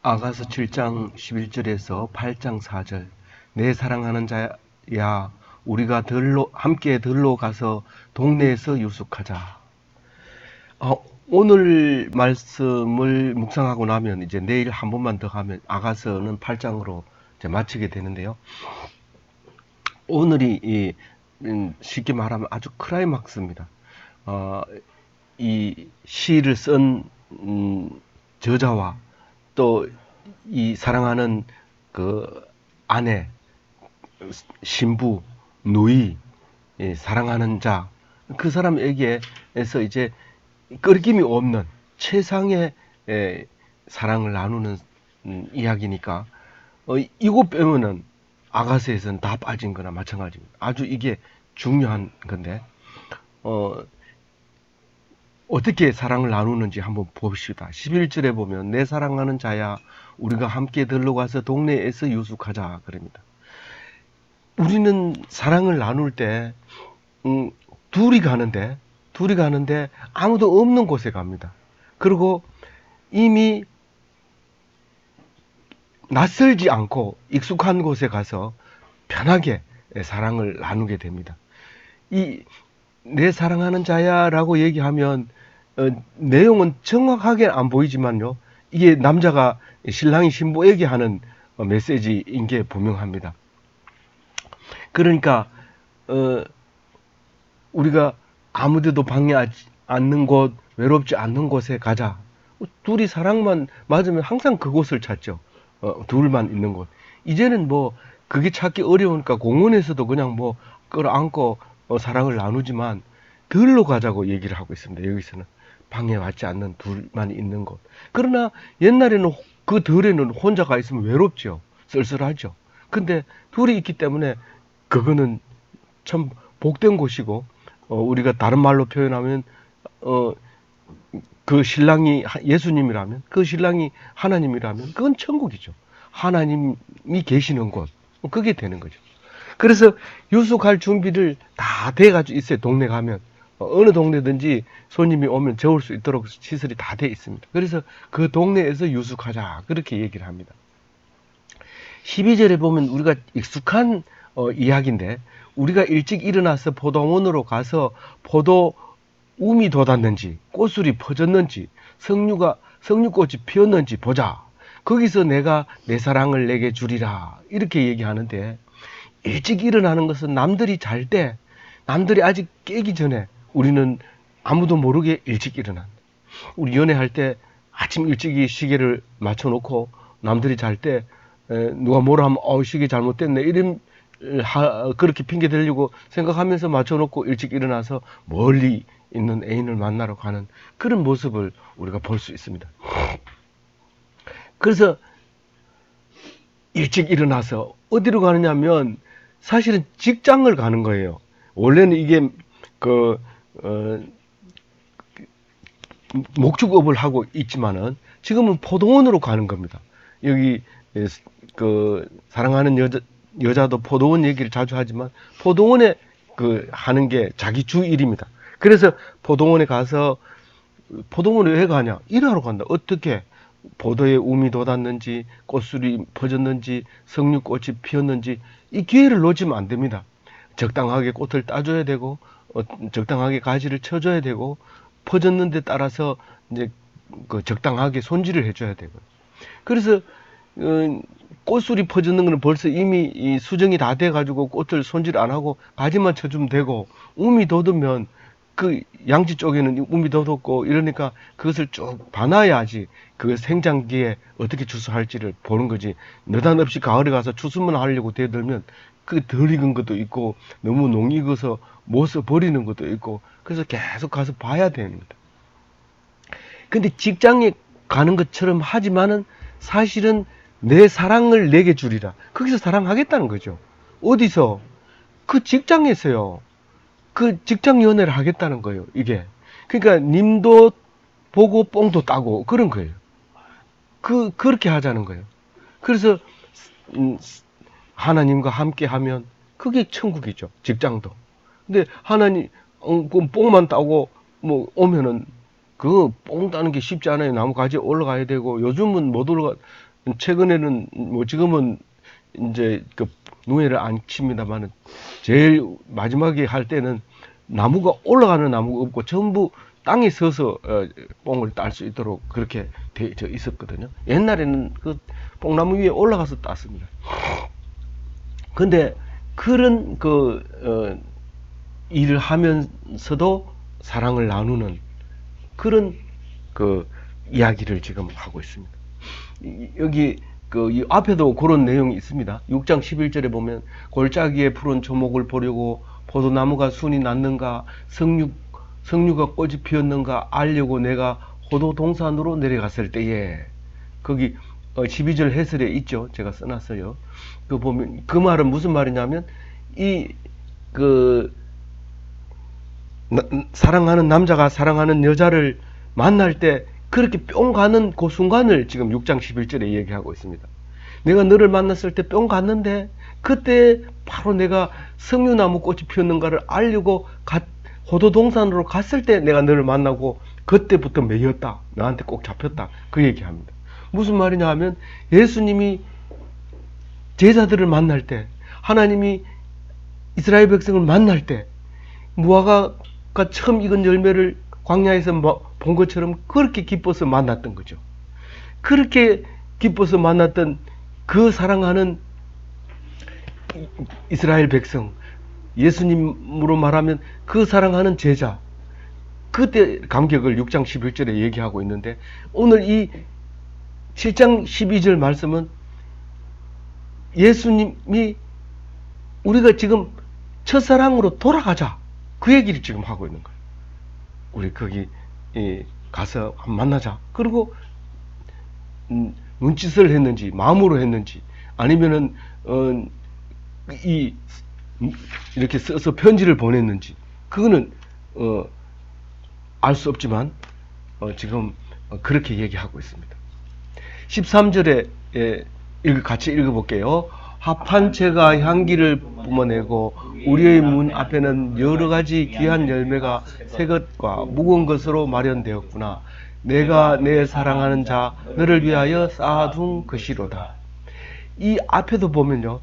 아가서 7장 11절에서 8장 4절. 내 사랑하는 자야, 우리가 함께 들로 가서 동네에서 유숙하자. 오늘 말씀을 묵상하고 나면 이제 내일 한 번만 더 하면 아가서는 8장으로 이제 마치게 되는데요. 오늘이 쉽게 말하면 아주 클라이막스입니다. 이 시를 쓴 저자와 또 이 사랑하는 그 아내, 신부, 누이, 사랑하는 자, 그 사람에게서 이제 끄림이 없는 최상의 사랑을 나누는 이야기니까 이거 빼면은 아가서에서는 다 빠진 거나 마찬가지입니다. 아주 이게 중요한 건데 어떻게 사랑을 나누는지 한번 봅시다. 11절에 보면 내 사랑하는 자야, 우리가 함께 들러가서 동네에서 유숙하자 그럽니다. 우리는 사랑을 나눌 때 둘이 가는데 아무도 없는 곳에 갑니다. 그리고 이미 낯설지 않고 익숙한 곳에 가서 편하게 사랑을 나누게 됩니다. 이 내 사랑하는 자야라고 얘기하면 내용은 정확하게 안 보이지만요, 이게 남자가 신랑이 신부에게 하는 메시지인 게 분명합니다. 그러니까 우리가 아무데도 방해하지 않는 곳, 외롭지 않는 곳에 가자. 둘이 사랑만 맞으면 항상 그곳을 찾죠. 둘만 있는 곳. 이제는 뭐 그게 찾기 어려우니까 공원에서도 그냥 뭐 끌어안고 사랑을 나누지만 들로 가자고 얘기를 하고 있습니다. 여기서는 방해받지 않는 둘만 있는 곳. 그러나 옛날에는 그 들에는 혼자가 있으면 외롭죠. 쓸쓸하죠. 근데 둘이 있기 때문에 그거는 참 복된 곳이고, 우리가 다른 말로 표현하면 그 신랑이 예수님이라면, 그 신랑이 하나님이라면 그건 천국이죠. 하나님이 계시는 곳, 그게 되는 거죠. 그래서 유숙할 준비를 다 돼가지고 있어요. 동네 가면 어느 동네든지 손님이 오면 재울 수 있도록 시설이 다 돼 있습니다. 그래서 그 동네에서 유숙하자 그렇게 얘기를 합니다. 12절에 보면 우리가 익숙한 이야기인데, 우리가 일찍 일어나서 포도원으로 가서 포도 움이 돋았는지 꽃술이 퍼졌는지 석류꽃이 피었는지 보자. 거기서 내가 내 사랑을 내게 주리라 이렇게 얘기하는데, 일찍 일어나는 것은 남들이 잘 때, 남들이 아직 깨기 전에 우리는 아무도 모르게 일찍 일어난다. 우리 연애할 때 아침 일찍이 시계를 맞춰놓고 남들이 잘 때 누가 뭐라 하면 시계 잘못됐네 이런 그렇게 핑계 대려고 생각하면서 맞춰놓고 일찍 일어나서 멀리 있는 애인을 만나러 가는 그런 모습을 우리가 볼 수 있습니다. 그래서 일찍 일어나서 어디로 가느냐면 사실은 직장을 가는 거예요. 원래는 이게 목축업을 하고 있지만은 지금은 포도원으로 가는 겁니다. 여기 사랑하는 여자도 포도원 얘기를 자주 하지만 포도원에 하는 게 자기 주 일입니다. 그래서 포도원에 가서, 포도원에 왜 가냐? 일하러 간다. 어떻게? 포도에 움이 돋았는지, 꽃술이 퍼졌는지, 석류꽃이 피었는지 이 기회를 놓치면 안 됩니다. 적당하게 꽃을 따줘야 되고, 적당하게 가지를 쳐줘야 되고, 퍼졌는 데 따라서 이제 적당하게 손질을 해줘야 되고. 그래서 꽃술이 퍼지는 것은 벌써 이미 수정이 다 돼가지고 꽃을 손질 안 하고 가지만 쳐주면 되고, 움이 돋으면 그 양지 쪽에는 움이 돋았고 이러니까 그것을 쭉 봐놔야지 그 생장기에 어떻게 추수할지를 보는 거지. 느닷없이 가을에 가서 추수만 하려고 대들면 그 덜 익은 것도 있고 너무 농익어서 못 써버리는 것도 있고, 그래서 계속 가서 봐야 됩니다. 근데 직장에 가는 것처럼 하지만은 사실은 내 사랑을 내게 주리라. 거기서 사랑하겠다는 거죠. 어디서? 그 직장에서요. 그 직장 연애를 하겠다는 거예요, 이게. 그러니까 님도 보고 뽕도 따고 그런 거예요. 그렇게 하자는 거예요. 그래서 하나님과 함께 하면 그게 천국이죠. 직장도. 근데 하나님 그 뽕만 따고 뭐 오면은 그 뽕 따는 게 쉽지 않아요. 나무 가지에 올라가야 되고, 요즘은 못 올라가, 최근에는 뭐 지금은 이제 그 누에를 안 칩니다만은 제일 마지막에 할 때는 나무가 올라가는 나무가 없고 전부 땅에 서서 뽕을 딸 수 있도록 그렇게 돼 있었거든요. 옛날에는 그 뽕나무 위에 올라가서 땄습니다. 근데 그런 일을 하면서도 사랑을 나누는 그런 그 이야기를 지금 하고 있습니다. 여기 이 앞에도 그런 내용이 있습니다. 6장 11절에 보면 골짜기에 푸른 초목을 보려고 포도나무가 순이 났는가 석류가 꽃이 피었는가 알려고 내가 호도 동산으로 내려갔을 때에 거기 12절 해설에 있죠. 제가 써놨어요. 그 보면 그 말은 무슨 말이냐면 사랑하는 남자가 사랑하는 여자를 만날 때 그렇게 뿅 가는 그 순간을 지금 6장 11절에 얘기하고 있습니다. 내가 너를 만났을 때 뿅 갔는데 그때 바로 내가 석류나무 꽃이 피었는가를 알려고 호도동산으로 갔을 때 내가 너를 만나고 그때부터 매였다. 나한테 꼭 잡혔다. 그 얘기합니다. 무슨 말이냐 하면 예수님이 제자들을 만날 때 하나님이 이스라엘 백성을 만날 때 무화과가 처음 익은 열매를 광야에서 본 것처럼 그렇게 기뻐서 만났던 거죠. 그렇게 기뻐서 만났던 그 사랑하는 이스라엘 백성, 예수님으로 말하면 그 사랑하는 제자, 그때 감격을 6장 11절에 얘기하고 있는데 오늘 이 7장 12절 말씀은 예수님이 우리가 지금 첫사랑으로 돌아가자 그 얘기를 지금 하고 있는 거예요. 우리 거기 가서 만나자. 그리고 눈짓을 했는지 마음으로 했는지 아니면은 이렇게 써서 편지를 보냈는지 그거는 알 수 없지만 지금 그렇게 얘기하고 있습니다. 13절에 같이 읽어볼게요. 합한 채가 향기를 뿜어내고 우리의 문 앞에는 여러 가지 귀한 열매가 새 것과 묵은 것으로 마련되었구나. 내가 내 사랑하는 자 너를 위하여 쌓아둔 것이로다. 이 앞에도 보면요,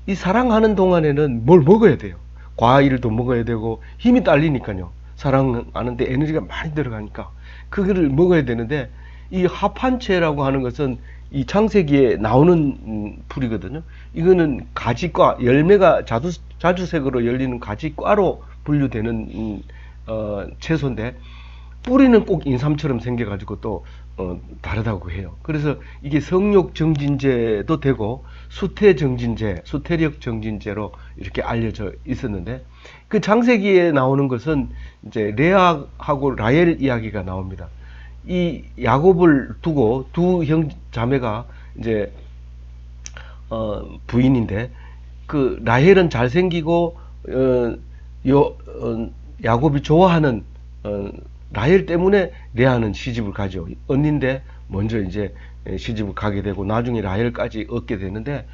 이 사랑하는 동안에는 뭘 먹어야 돼요. 과일도 먹어야 되고 힘이 딸리니까요. 사랑하는데 에너지가 많이 들어가니까 그거를 먹어야 되는데 이 합한채라고 하는 것은 이 창세기에 나오는 풀이거든요. 이거는 가지과 열매가 자주색으로 열리는 가지과로 분류되는 채소인데 뿌리는 꼭 인삼처럼 생겨가지고 또 다르다고 해요. 그래서 이게 성욕 정진제도 되고 수태력 정진제로 이렇게 알려져 있었는데 그 창세기에 나오는 것은 이제 레아하고 라헬 이야기가 나옵니다. 이 야곱을 두고 두 자매가 이제 부인인데 그 라헬은 잘생기고 야곱이 좋아하는 라헬 때문에 레아는 시집을 가죠. 언니인데 먼저 이제 시집을 가게 되고 나중에 라헬까지 얻게 되는데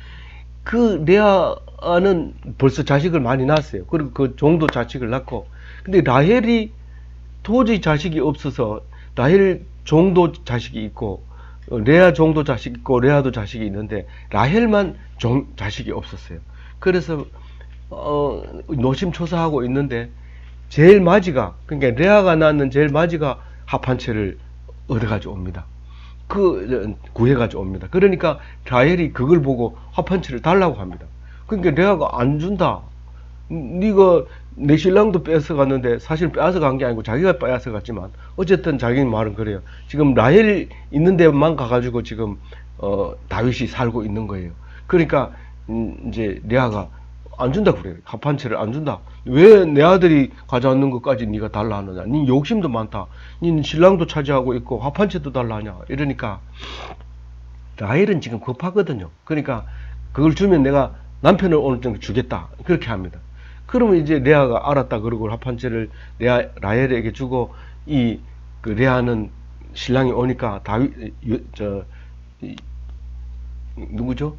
그 레아는 벌써 자식을 많이 낳았어요. 그리고 그 종도 자식을 낳고 근데 라헬이 도저히 자식이 없어서 라헬 종도 자식이 있고 레아 종도 자식이 있고 레아도 자식이 있는데 라헬만 자식이 없었어요. 그래서 노심초사하고 있는데 제일 마지가 그러니까 레아가 낳는 제일 마지가 합한채를 얻어가지고 옵니다. 구해가지고 옵니다. 그러니까 라헬이 그걸 보고 합한채를 달라고 합니다. 그러니까 레아가 안 준다. 네가 내 신랑도 뺏어갔는데 사실 뺏어간 게 아니고 자기가 뺏어갔지만 어쨌든 자기는 말은 그래요. 지금 라헬 있는 데만 가가지고 지금 다윗이 살고 있는 거예요. 그러니까 이제 레아가 안 준다 그래요. 합한채를 안 준다. 왜 내 아들이 가져왔는 것까지 네가 달라 하느냐. 네 욕심도 많다. 네 신랑도 차지하고 있고 합한채도 달라 하냐. 이러니까 라헬은 지금 급하거든요. 그러니까 그걸 주면 내가 남편을 어느 정도 주겠다. 그렇게 합니다. 그러면 이제 레아가 알았다 그러고 합한채를 라헬에게 주고 그 레아는 신랑이 오니까 누구죠?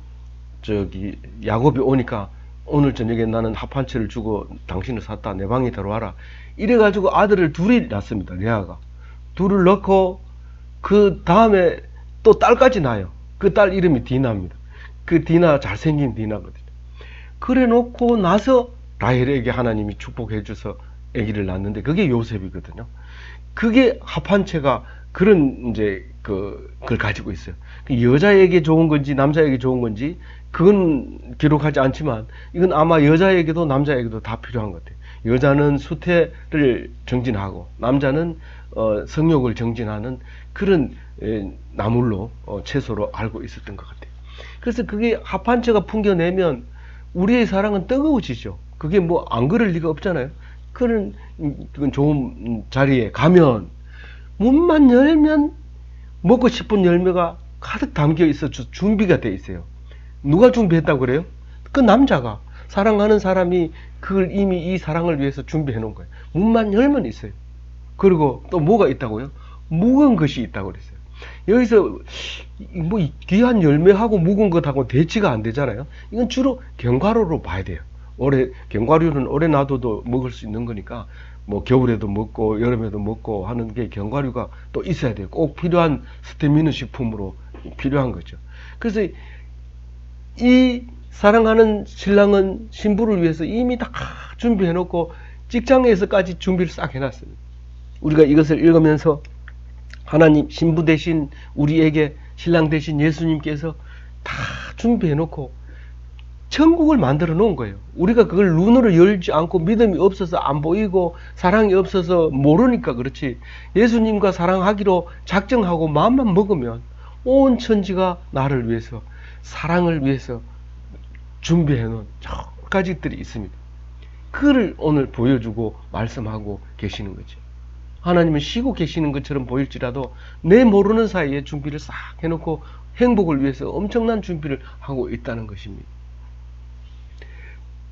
야곱이 오니까 오늘 저녁에 나는 합한채를 주고 당신을 샀다. 내 방에 들어와라. 이래가지고 아들을 둘이 낳습니다. 레아가. 둘을 낳고 그 다음에 또 딸까지 낳아요. 그 딸 이름이 디나입니다. 그 디나 잘생긴 디나거든요. 그래 놓고 나서 라헬에게 하나님이 축복해 줘서 아기를 낳는데 그게 요셉이거든요. 그게 합한체가 그런 이제 그걸 가지고 있어요. 여자에게 좋은 건지 남자에게 좋은 건지 그건 기록하지 않지만 이건 아마 여자에게도 남자에게도 다 필요한 것 같아요. 여자는 수태를 정진하고 남자는 성욕을 정진하는 그런 나물로 채소로 알고 있었던 것 같아요. 그래서 그게 합한체가 풍겨내면 우리의 사랑은 뜨거워지죠. 그게 뭐 안 그럴 리가 없잖아요. 그건 좋은 자리에 가면 문만 열면 먹고 싶은 열매가 가득 담겨 있어 준비가 돼 있어요. 누가 준비했다고 그래요? 그 남자가 사랑하는 사람이 그걸 이미 이 사랑을 위해서 준비해 놓은 거예요. 문만 열면 있어요. 그리고 또 뭐가 있다고요? 묵은 것이 있다고 그랬어요. 여기서 뭐 귀한 열매하고 묵은 것하고 대치가 안 되잖아요. 이건 주로 견과류로 봐야 돼요. 견과류는 오래 놔둬도 먹을 수 있는 거니까 뭐 겨울에도 먹고 여름에도 먹고 하는 게 견과류가 또 있어야 돼요. 꼭 필요한 스테미너 식품으로 필요한 거죠. 그래서 이 사랑하는 신랑은 신부를 위해서 이미 다 준비해 놓고 직장에서까지 준비를 싹 해놨습니다. 우리가 이것을 읽으면서 하나님 신부 대신 우리에게 신랑 대신 예수님께서 다 준비해 놓고 천국을 만들어 놓은 거예요. 우리가 그걸 눈으로 열지 않고 믿음이 없어서 안 보이고 사랑이 없어서 모르니까 그렇지. 예수님과 사랑하기로 작정하고 마음만 먹으면 온 천지가 나를 위해서 사랑을 위해서 준비해 놓은 몇 가지들이 있습니다. 그를 오늘 보여주고 말씀하고 계시는 거죠. 하나님은 쉬고 계시는 것처럼 보일지라도 내 모르는 사이에 준비를 싹 해놓고 행복을 위해서 엄청난 준비를 하고 있다는 것입니다.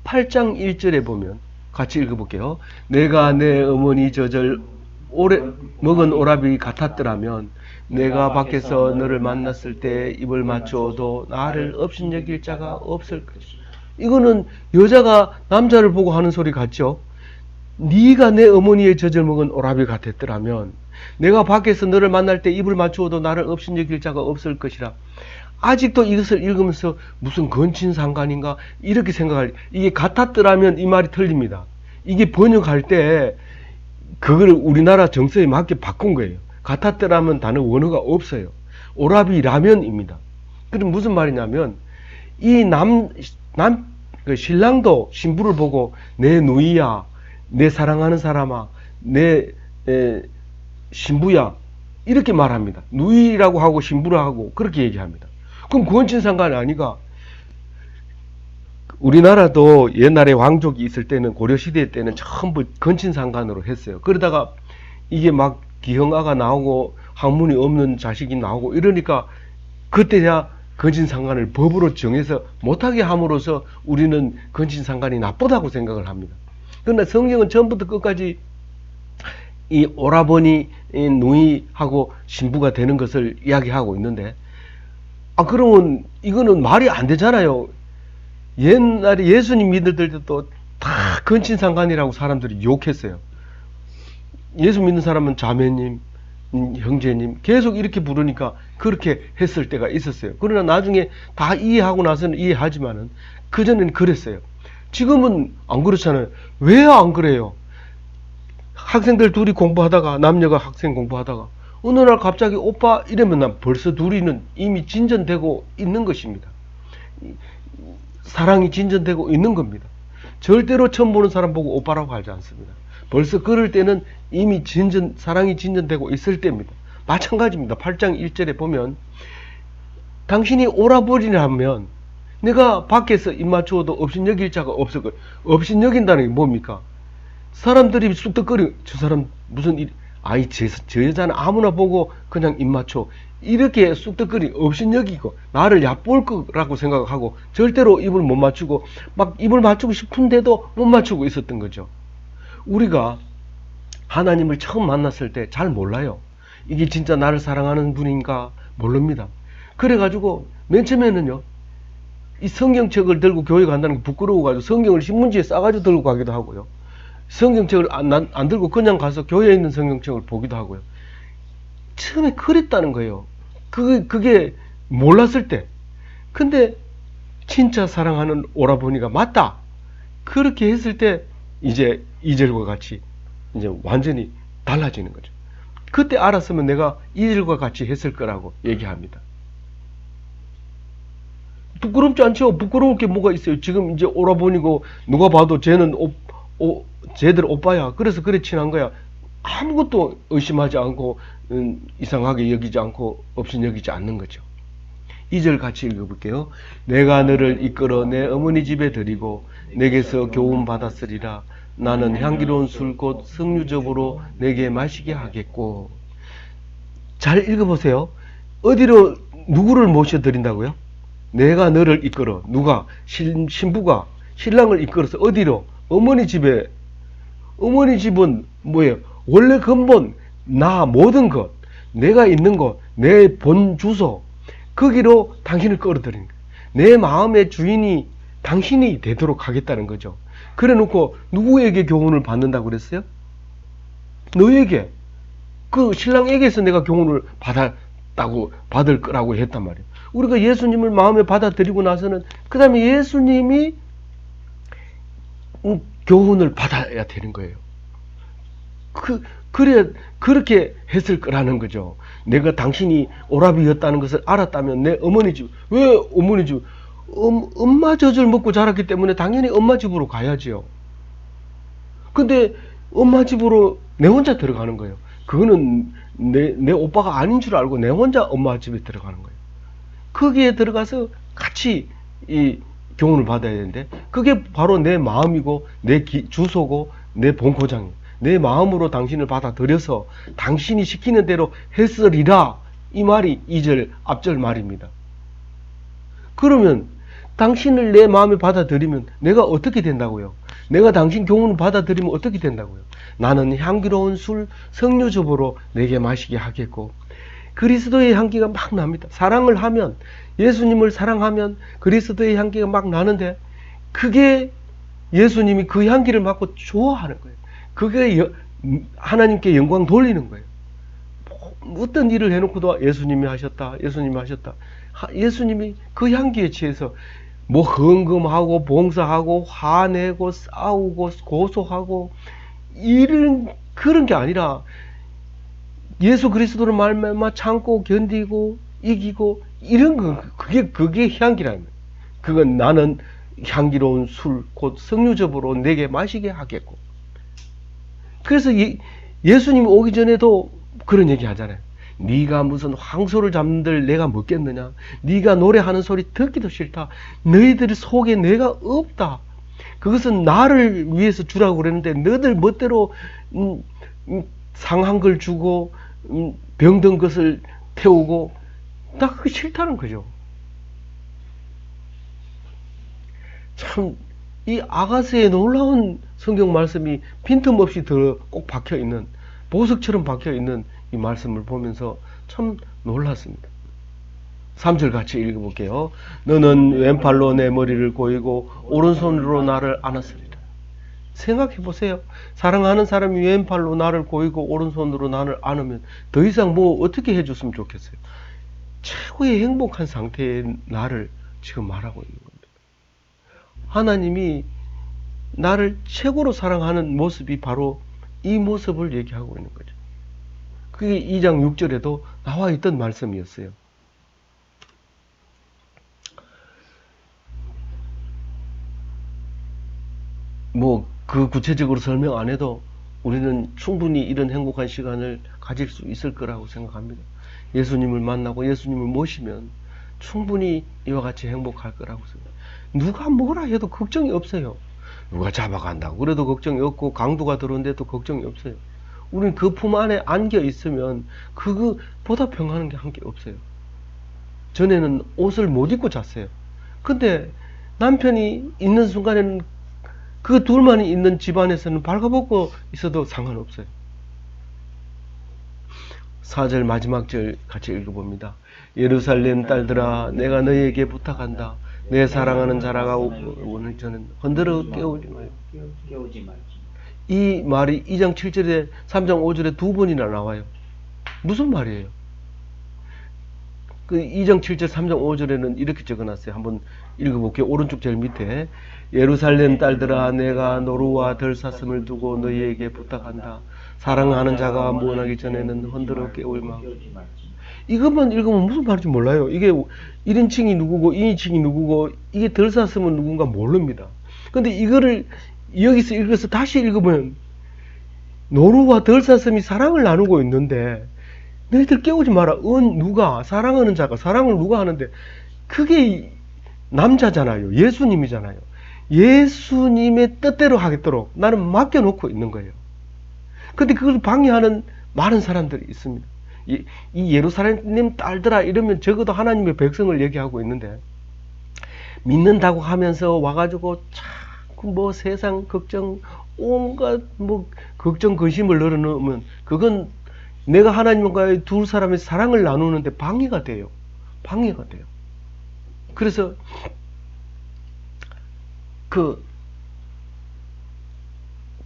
8장 1절에 보면 같이 읽어볼게요. 내가 내 어머니 젖을 오래 먹은 오라비 같았더라면 내가 밖에서 너를 만났을 때 입을 맞추어도 나를 업신여길 자가 없을 것이다. 이거는 여자가 남자를 보고 하는 소리 같죠? 네가 내 어머니의 젖을 먹은 오라비 같았더라면 내가 밖에서 너를 만날 때 입을 맞추어도 나를 업신여길 자가 없을 것이라. 아직도 이것을 읽으면서 무슨 건친상간인가 이렇게 생각할, 이게 같았더라면 이 말이 틀립니다. 이게 번역할 때 그걸 우리나라 정서에 맞게 바꾼 거예요. 같았더라면 단어 원어가 없어요. 오라비라면입니다. 그럼 무슨 말이냐면 이 그 신랑도 신부를 보고 내 누이야, 내 사랑하는 사람아, 내 신부야 이렇게 말합니다. 누이라고 하고 신부라고 하고 그렇게 얘기합니다. 그럼 건친상간이 아니가. 우리나라도 옛날에 왕족이 있을 때는 고려시대 때는 전부 건친상간으로 했어요. 그러다가 이게 막 기형아가 나오고 학문이 없는 자식이 나오고 이러니까 그때야 건친상간을 법으로 정해서 못하게 함으로써 우리는 건친상간이 나쁘다고 생각을 합니다. 그러나 성경은 처음부터 끝까지 이 오라버니, 누이하고 신부가 되는 것을 이야기하고 있는데, 그러면 이거는 말이 안 되잖아요. 옛날에 예수님 믿을 때도 다 건친상간이라고 사람들이 욕했어요. 예수 믿는 사람은 자매님, 형제님 계속 이렇게 부르니까 그렇게 했을 때가 있었어요. 그러나 나중에 다 이해하고 나서는 이해하지만은 그전에는 그랬어요. 지금은 안 그렇잖아요. 왜 안 그래요? 학생들 둘이 공부하다가, 남녀가 학생 공부하다가 어느 날 갑자기 오빠 이러면 난 벌써 둘이는 이미 진전되고 있는 것입니다. 사랑이 진전되고 있는 겁니다. 절대로 처음 보는 사람 보고 오빠라고 하지 않습니다. 벌써 그럴 때는 이미 사랑이 진전되고 있을 때입니다. 마찬가지입니다. 8장 1절에 보면 당신이 오라버니라면 내가 밖에서 입 맞추어도 업신여길 자가 없을 거예요. 업신여긴다는 게 뭡니까? 사람들이 쑥덕거리고 저 사람 무슨 일, 저 여자는 아무나 보고 그냥 입 맞춰 이렇게 쑥덕거리 업신여기고 나를 얕볼 거라고 생각하고 절대로 입을 못 맞추고 막 입을 맞추고 싶은데도 못 맞추고 있었던 거죠. 우리가 하나님을 처음 만났을 때 잘 몰라요. 이게 진짜 나를 사랑하는 분인가 모릅니다. 그래가지고 맨 처음에는요, 이 성경책을 들고 교회 간다는 게 부끄러워가지고 성경을 신문지에 싸가지고 들고 가기도 하고요. 성경책을 안 들고 그냥 가서 교회에 있는 성경책을 보기도 하고요. 처음에 그랬다는 거예요. 그게 몰랐을 때. 근데 진짜 사랑하는 오라버니가 맞다. 그렇게 했을 때 이제 2절과 같이 이제 완전히 달라지는 거죠. 그때 알았으면 내가 2절과 같이 했을 거라고 얘기합니다. 부끄럽지 않죠? 부끄러울 게 뭐가 있어요? 지금 이제 오라버니고 누가 봐도 쟤는 쟤들 오빠야. 그래서 그래 친한 거야. 아무것도 의심하지 않고 이상하게 여기지 않고 없인 여기지 않는 거죠. 2절 같이 읽어볼게요. 내가 너를 이끌어 내 어머니 집에 드리고 내게서 교훈 받았으리라. 나는 향기로운 술 곧 석류즙으로 내게 마시게 하겠고. 잘 읽어보세요. 어디로 누구를 모셔드린다고요? 내가 너를 이끌어. 누가? 신부가 신랑을 이끌어서 어디로? 어머니 집에. 어머니 집은 뭐예요? 원래 근본 나 모든 것, 내가 있는 것, 내 본 주소, 거기로 당신을 끌어들이는 거예요. 내 마음의 주인이 당신이 되도록 하겠다는 거죠. 그래 놓고 누구에게 교훈을 받는다고 그랬어요? 너에게. 그 신랑에게서 내가 교훈을 받을 거라고 했단 말이에요. 우리가 예수님을 마음에 받아들이고 나서는 그 다음에 예수님이 교훈을 받아야 되는 거예요. 그렇게 했을 거라는 거죠. 내가 당신이 오라비였다는 것을 알았다면 내 어머니 집, 왜 어머니 집? 엄마 젖을 먹고 자랐기 때문에 당연히 엄마 집으로 가야지요. 근데 엄마 집으로 내 혼자 들어가는 거예요. 그거는 내 오빠가 아닌 줄 알고 내 혼자 엄마 집에 들어가는 거예요. 거기에 들어가서 같이 이 교훈을 받아야 되는데 그게 바로 내 마음이고 내 주소고 내 본고장이에요. 내 마음으로 당신을 받아들여서 당신이 시키는 대로 했으리라. 이 말이 2절 앞절 말입니다. 그러면 당신을 내 마음에 받아들이면 내가 어떻게 된다고요? 내가 당신 교훈을 받아들이면 어떻게 된다고요? 나는 향기로운 술 석류즙으로 내게 마시게 하겠고. 그리스도의 향기가 막 납니다. 사랑을 하면, 예수님을 사랑하면 그리스도의 향기가 막 나는데 그게 예수님이 그 향기를 맡고 좋아하는 거예요. 그게 하나님께 영광 돌리는 거예요. 어떤 일을 해놓고도 예수님이 하셨다, 예수님이 하셨다. 예수님이 그 향기에 취해서 뭐 헌금하고 봉사하고 화내고 싸우고 고소하고 그런 게 아니라 예수 그리스도를 말미암아 참고 견디고 이기고 이런 거 그게 향기라는 거예요. 그건 나는 향기로운 술 곧 석류즙으로 내게 마시게 하겠고. 그래서 예수님이 오기 전에도 그런 얘기 하잖아요. 네가 무슨 황소를 잡는들 내가 먹겠느냐? 네가 노래하는 소리 듣기도 싫다. 너희들 속에 내가 없다. 그것은 나를 위해서 주라고 그랬는데 너희들 멋대로 상한 걸 주고 병든 것을 태우고 나 그게 싫다는 거죠. 참 이 아가스의 놀라운 성경 말씀이 빈틈없이 꼭 박혀있는 보석처럼 박혀있는 이 말씀을 보면서 참 놀랐습니다. 3절 같이 읽어볼게요. 너는 왼팔로 내 머리를 고이고 오른손으로 나를 안았으리라. 생각해보세요. 사랑하는 사람이 왼팔로 나를 고이고 오른손으로 나를 안으면 더 이상 뭐 어떻게 해줬으면 좋겠어요. 최고의 행복한 상태의 나를 지금 말하고 있는 겁니다. 하나님이 나를 최고로 사랑하는 모습이 바로 이 모습을 얘기하고 있는 거죠. 그게 2장 6절에도 나와 있던 말씀이었어요. 뭐 그 구체적으로 설명 안 해도 우리는 충분히 이런 행복한 시간을 가질 수 있을 거라고 생각합니다. 예수님을 만나고 예수님을 모시면 충분히 이와 같이 행복할 거라고 생각합니다. 누가 뭐라 해도 걱정이 없어요. 누가 잡아간다고 그래도 걱정이 없고 강도가 들어온데도 걱정이 없어요. 우리는 그 품 안에 안겨 있으면 그거보다 평안한 게 한 게 없어요. 전에는 옷을 못 입고 잤어요. 근데 남편이 있는 순간에는 그 둘만 있는 집안에서는 발가벗고 있어도 상관없어요. 4절 마지막 절 같이 읽어봅니다. 예루살렘 딸들아 내가 너희에게 부탁한다. 내 사랑하는 자라가 오늘 저는 흔들어 깨우지 마요. 이 말이 2장 7절에 3장 5절에 두 번이나 나와요. 무슨 말이에요? 그 2장 7절 3장 5절에는 이렇게 적어놨어요. 한번 읽어볼게요. 오른쪽 제일 밑에 예루살렘 딸들아 내가 노루와 들사슴을 두고 너희에게 부탁한다. 사랑하는 자가 무언하기 전에는 흔들어 깨울 마. 이것만 읽으면 무슨 말인지 몰라요. 이게 1인칭이 누구고 2인칭이 누구고 이게 들사슴은 누군가 모릅니다. 근데 이거를 여기서 읽어서 다시 읽으면 노루와 들사슴이 사랑을 나누고 있는데 너희들 깨우지 마라. 누가 사랑하는 자가 사랑을 누가 하는데 그게 남자잖아요. 예수님이잖아요. 예수님의 뜻대로 하겠도록 나는 맡겨놓고 있는 거예요. 근데 그걸 방해하는 많은 사람들이 있습니다. 이 예루살렘 딸들아 이러면 적어도 하나님의 백성을 얘기하고 있는데 믿는다고 하면서 와가지고 자꾸 뭐 세상 걱정 온갖 뭐 걱정 근심을 늘어놓으면 그건 내가 하나님과의 두 사람의 사랑을 나누는데 방해가 돼요. 방해가 돼요. 그래서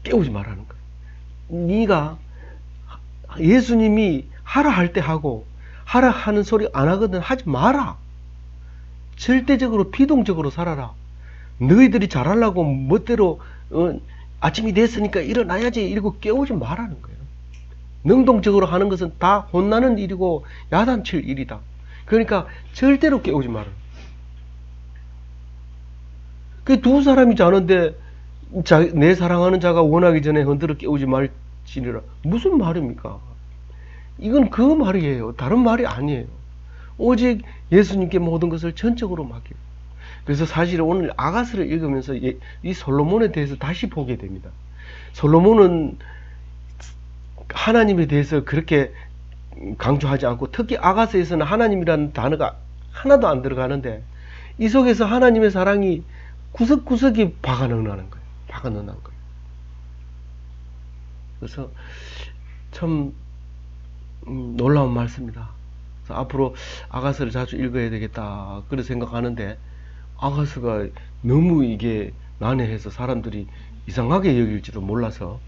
깨우지 말라는 거예요. 네가 예수님이 하라 할 때 하고 하라 하는 소리 안 하거든 하지 마라. 절대적으로 비동적으로 살아라. 너희들이 잘하려고 멋대로 아침이 됐으니까 일어나야지 이러고 깨우지 말라는 거예요. 능동적으로 하는 것은 다 혼나는 일이고 야단칠 일이다. 그러니까 절대로 깨우지 마라. 그 두 사람이 자는데 내 사랑하는 자가 원하기 전에 흔들어 깨우지 말지니라. 무슨 말입니까? 이건 그 말이에요. 다른 말이 아니에요. 오직 예수님께 모든 것을 전적으로 맡기고. 그래서 사실 오늘 아가스를 읽으면서 이 솔로몬에 대해서 다시 보게 됩니다. 솔로몬은 하나님에 대해서 그렇게 강조하지 않고 특히 아가스에서는 하나님이라는 단어가 하나도 안 들어가는데 이 속에서 하나님의 사랑이 구석구석이 박아넣는 거예요. 박아넣는 거예요. 그래서 참 놀라운 말씀입니다. 그래서 앞으로 아가스를 자주 읽어야 되겠다 그렇게 생각하는데 아가스가 너무 이게 난해해서 사람들이 이상하게 여길지도 몰라서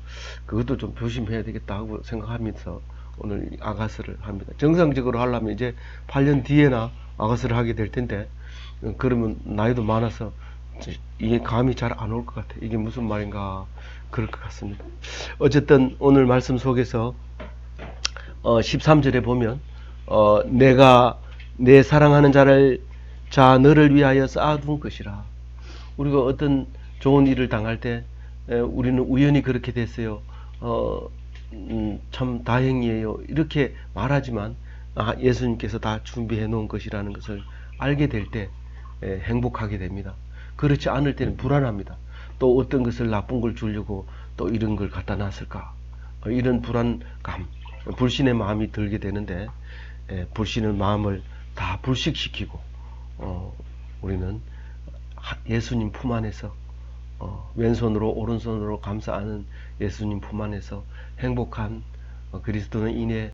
그것도 좀 조심해야 되겠다 하고 생각하면서 오늘 아가스를 합니다. 정상적으로 하려면 이제 8년 뒤에나 아가스를 하게 될 텐데 그러면 나이도 많아서 이게 감이 잘 안 올 것 같아요. 이게 무슨 말인가 그럴 것 같습니다. 어쨌든 오늘 말씀 속에서 13절에 보면 내가 내 사랑하는 자 너를 위하여 쌓아둔 것이라. 우리가 어떤 좋은 일을 당할 때 우리는 우연히 그렇게 됐어요. 참 다행이에요. 이렇게 말하지만 예수님께서 다 준비해 놓은 것이라는 것을 알게 될 때 행복하게 됩니다. 그렇지 않을 때는 불안합니다. 또 어떤 것을 나쁜 걸 주려고 또 이런 걸 갖다 놨을까? 이런 불안감, 불신의 마음이 들게 되는데 불신의 마음을 다 불식시키고 우리는 예수님 품 안에서 왼손으로 오른손으로 감싸 안은 예수님 품 안에서 행복한 그리스도는 이내